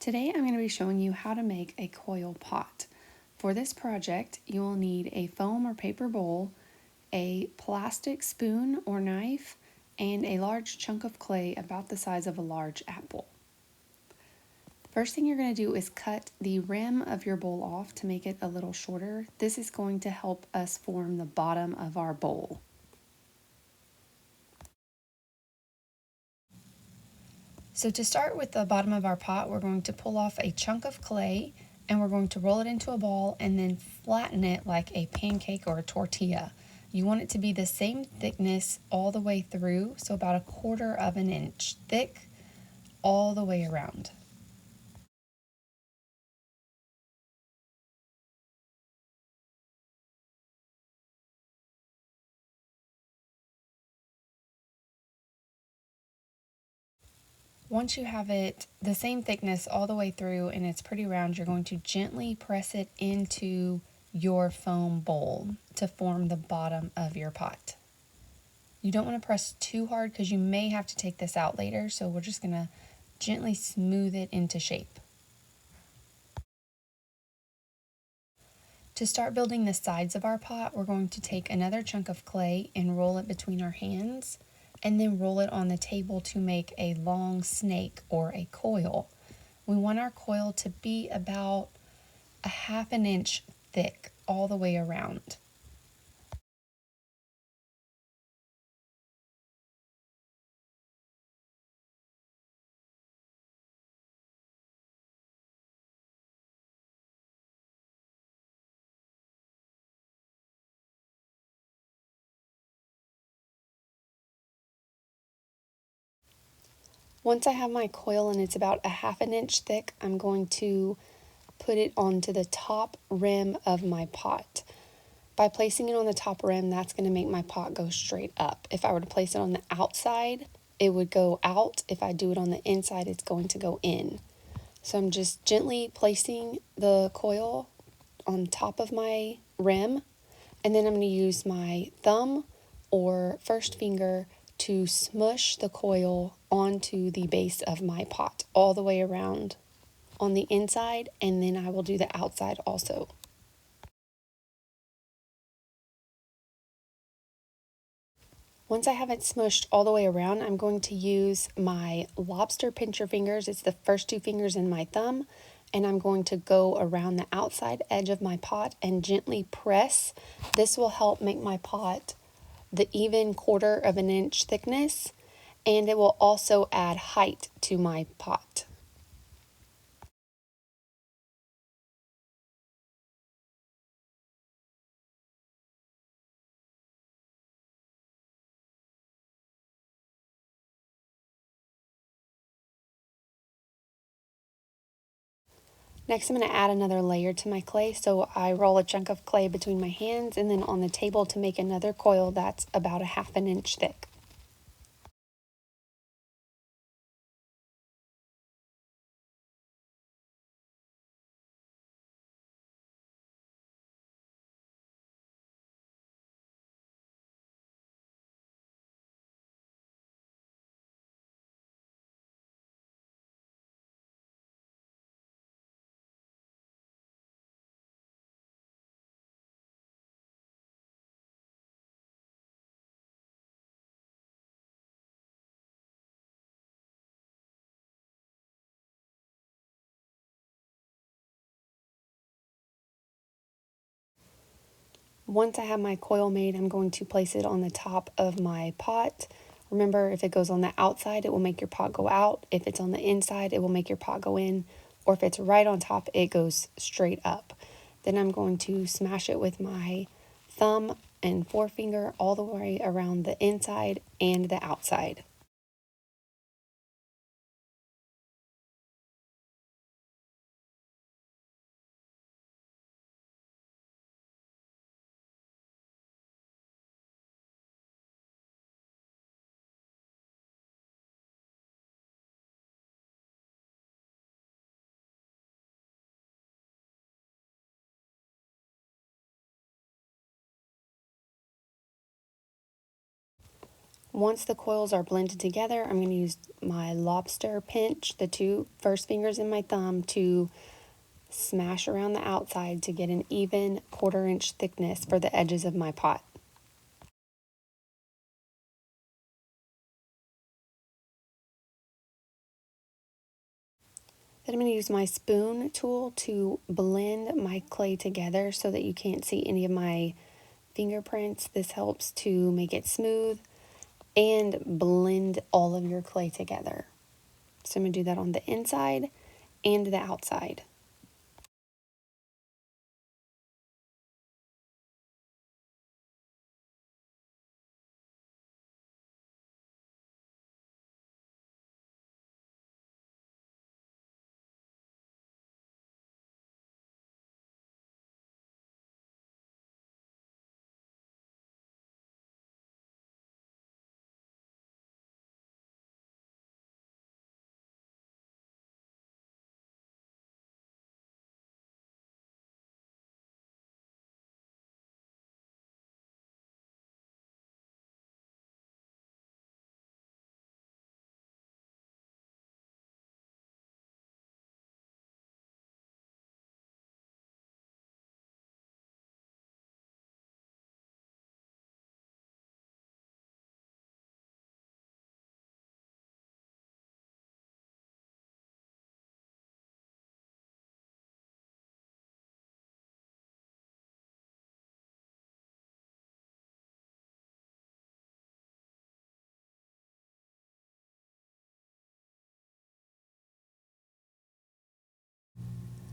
Today I'm going to be showing you how to make a coil pot. For this project, you will need a foam or paper bowl, a plastic spoon or knife, and a large chunk of clay about the size of a large apple. First thing you're going to do is cut the rim of your bowl off to make it a little shorter. This is going to help us form the bottom of our bowl. So to start with the bottom of our pot, we're going to pull off a chunk of clay and we're going to roll it into a ball and then flatten it like a pancake or a tortilla. You want it to be the same thickness all the way through, so about 1/4 of an inch thick all the way around. Once you have it the same thickness all the way through and it's pretty round, you're going to gently press it into your foam bowl to form the bottom of your pot. You don't want to press too hard because you may have to take this out later, so we're just going to gently smooth it into shape. To start building the sides of our pot, we're going to take another chunk of clay and roll it between our hands, and then roll it on the table to make a long snake or a coil. We want our coil to be about 1/2 inch thick all the way around. Once I have my coil and it's about 1/2 inch thick, I'm going to put it onto the top rim of my pot. By placing it on the top rim, that's going to make my pot go straight up. If I were to place it on the outside, it would go out. If I do it on the inside, it's going to go in. So I'm just gently placing the coil on top of my rim, and then I'm going to use my thumb or first finger to smush the coil onto the base of my pot all the way around on the inside, and then I will do the outside also. Once I have it smushed all the way around, I'm going to use my lobster pincher fingers. It's the first 2 fingers in my thumb, and I'm going to go around the outside edge of my pot and gently press. This will help make my pot the even 1/4 of an inch thickness, and it will also add height to my pot. Next, I'm going to add another layer to my clay, so I roll a chunk of clay between my hands and then on the table to make another coil that's about 1/2 inch thick. Once I have my coil made, I'm going to place it on the top of my pot. Remember, if it goes on the outside, it will make your pot go out. If it's on the inside, it will make your pot go in. Or if it's right on top, it goes straight up. Then I'm going to smash it with my thumb and forefinger all the way around the inside and the outside. Once the coils are blended together, I'm going to use my lobster pinch, the two first fingers in my thumb, to smash around the outside to get an even 1/4 inch thickness for the edges of my pot. Then I'm going to use my spoon tool to blend my clay together so that you can't see any of my fingerprints. This helps to make it smooth and blend all of your clay together. So I'm going to do that on the inside and the outside.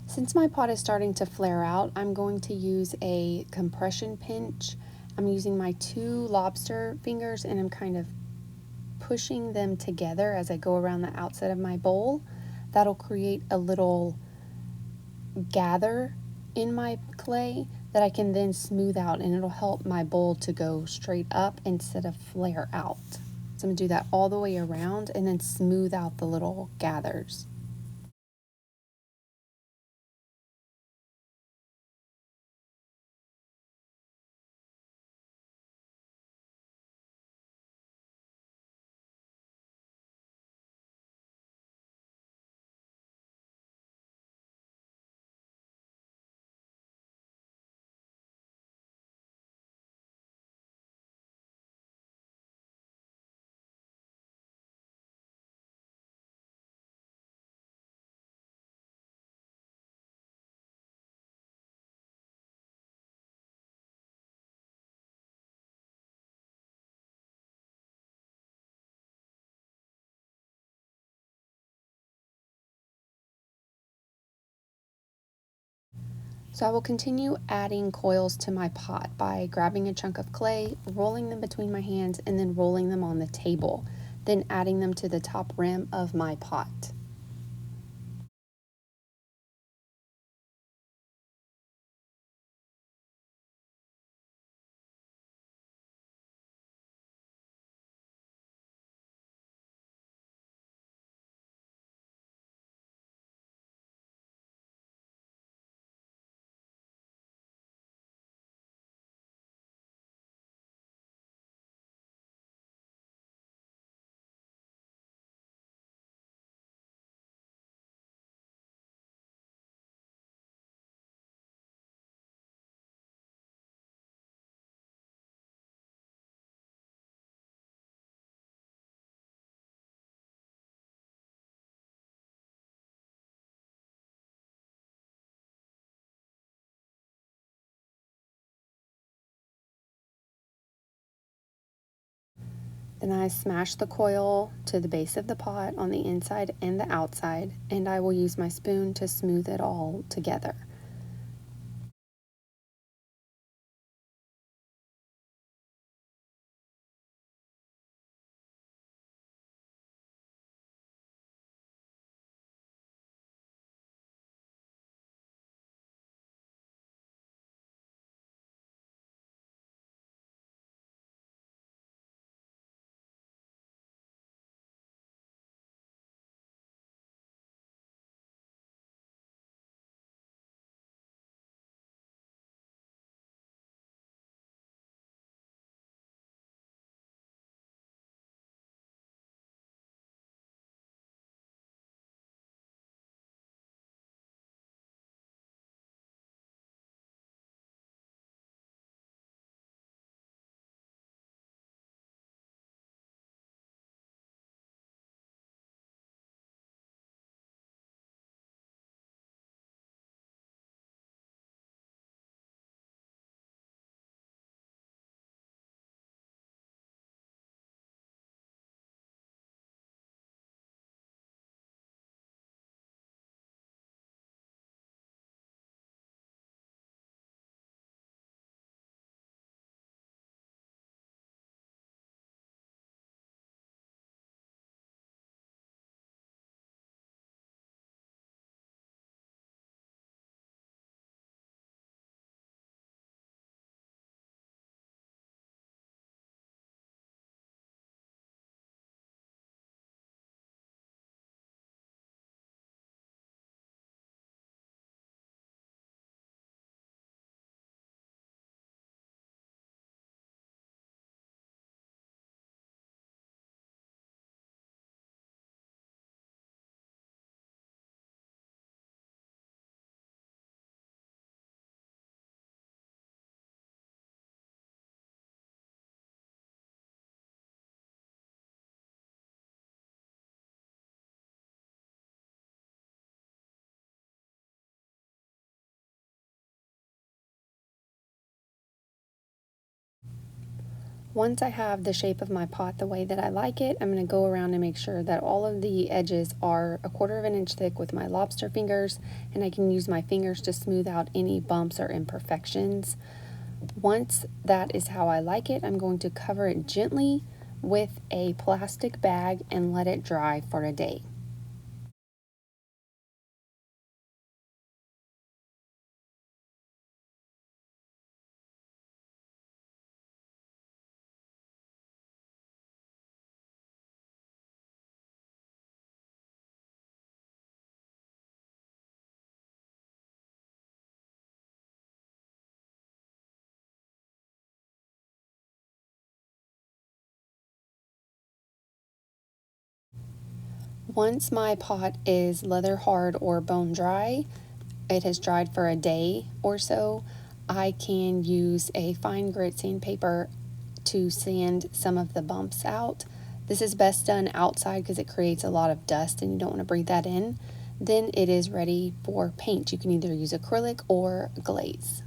Since my pot is starting to flare out, I'm going to use a compression pinch. I'm using my two lobster fingers and I'm kind of pushing them together as I go around the outside of my bowl. That'll create a little gather in my clay that I can then smooth out, and it'll help my bowl to go straight up instead of flare out. So I'm going to do that all the way around and then smooth out the little gathers. So I will continue adding coils to my pot by grabbing a chunk of clay, rolling them between my hands, and then rolling them on the table, then adding them to the top rim of my pot. Then I smash the coil to the base of the pot on the inside and the outside, and I will use my spoon to smooth it all together. Once I have the shape of my pot the way that I like it, I'm going to go around and make sure that all of the edges are 1/4 of an inch thick with my lobster fingers, and I can use my fingers to smooth out any bumps or imperfections. Once that is how I like it, I'm going to cover it gently with a plastic bag and let it dry for a day. Once my pot is leather hard or bone dry, it has dried for a day or so, I can use a fine grit sandpaper to sand some of the bumps out. This is best done outside because it creates a lot of dust and you don't want to breathe that in. Then it is ready for paint. You can either use acrylic or glaze.